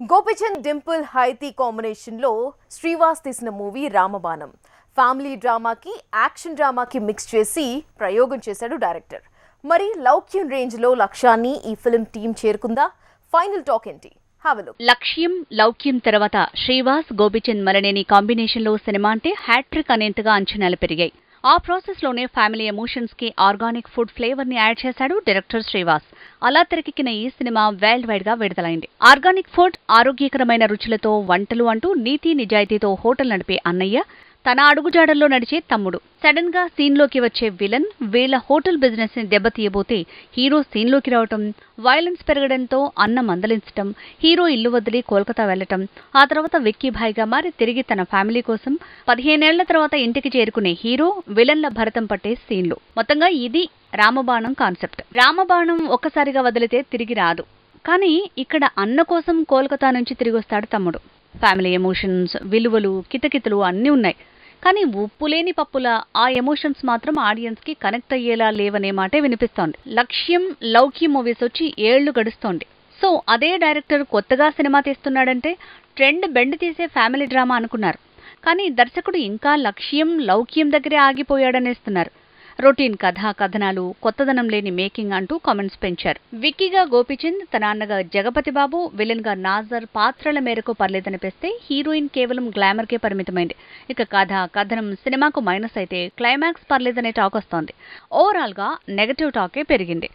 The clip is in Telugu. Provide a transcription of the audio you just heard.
గోపిచంద్ డింపుల్ హైతి కాంబినేషన్లో శ్రీవాస్ తీసిన మూవీ రామబాణం. ఫ్యామిలీ డ్రామాకి యాక్షన్ డ్రామాకి మిక్స్ చేసి ప్రయోగం చేశాడు డైరెక్టర్. మరి లౌక్యం రేంజ్లో లక్ష్యాన్ని ఈ ఫిల్మ్ టీం చేరుకుందా? ఫైనల్ టాక్ ఏంటి? లక్ష్యం లౌక్యం తర్వాత శ్రీవాస్ గోపిచంద్ మలనేని కాంబినేషన్లో సినిమా అంటే హ్యాట్రిక్ అనేంతగా అంచనాలు పెరిగాయి. ఆ ప్రాసెస్లోనే ఫ్యామిలీ ఎమోషన్స్ కి ఆర్గానిక్ ఫుడ్ ఫ్లేవర్ ని యాడ్ చేశాడు డైరెక్టర్ శ్రీవాస్. అలా తెరకెక్కిన ఈ సినిమా వరల్డ్ వైడ్ గా విడుదలైంది. ఆర్గానిక్ ఫుడ్, ఆరోగ్యకరమైన రుచులతో వంటలు అంటూ నీతి నిజాయితీతో హోటల్ నడిపే అన్నయ్య, తన అడుగుజాడల్లో నడిచే తమ్ముడు, సడన్ గా సీన్ లోకి వచ్చే విలన్, వీళ్ల హోటల్ బిజినెస్ ని దెబ్బతీయబోతే హీరో సీన్ లోకి రావటం, వైలెన్స్ పెరగడంతో అన్న మందలించటం, హీరో ఇల్లు వదిలి కోల్కతా వెళ్లటం, ఆ తర్వాత విక్కీ భాయ్గా మారి తిరిగి తన ఫ్యామిలీ కోసం 15 ఏళ్ల తర్వాత ఇంటికి చేరుకునే హీరో, విలన్ల భరతం పట్టే సీన్లు. మొత్తంగా ఇది రామబాణం కాన్సెప్ట్. రామబాణం ఒక్కసారిగా వదిలితే తిరిగి రాదు. కానీ ఇక్కడ అన్న కోసం కోల్కతా నుంచి తిరిగొస్తాడు తమ్ముడు. ఫ్యామిలీ ఎమోషన్స్, విలువలు, కితకితలు అన్నీ ఉన్నాయి. కానీ ఉప్పులేని పప్పుల ఆ ఎమోషన్స్ మాత్రం ఆడియన్స్ కి కనెక్ట్ అయ్యేలా లేవనే మాటే వినిపిస్తోంది. లక్ష్యం, లౌక్యం మూవీస్ వచ్చి 7 ఏళ్లు గడుస్తోంది. సో అదే డైరెక్టర్ కొత్తగా సినిమా తీస్తున్నాడంటే ట్రెండ్ బెండ్ తీసే ఫ్యామిలీ డ్రామా అనుకున్నారు. కానీ దర్శకుడు ఇంకా లక్ష్యం, లౌక్యం దగ్గరే ఆగిపోయాడనేస్తున్నారు. రొటీన్ కథనాలు, కొత్తదనం లేని మేకింగ్ అంటూ కామెంట్స్ పెంచారు. విక్కీగా గోపిచంద్, తన అన్నగా జగపతి బాబు, విలన్ గా నాజర్ పాత్రల మేరకు పర్లేదనిపిస్తే హీరోయిన్ కేవలం గ్లామర్ కే పరిమితమైంది. ఇక కథనం సినిమాకు మైనస్ అయితే క్లైమాక్స్ పర్లేదనే టాక్ వస్తోంది. ఓవరాల్ గా నెగటివ్ టాకే పెరిగింది.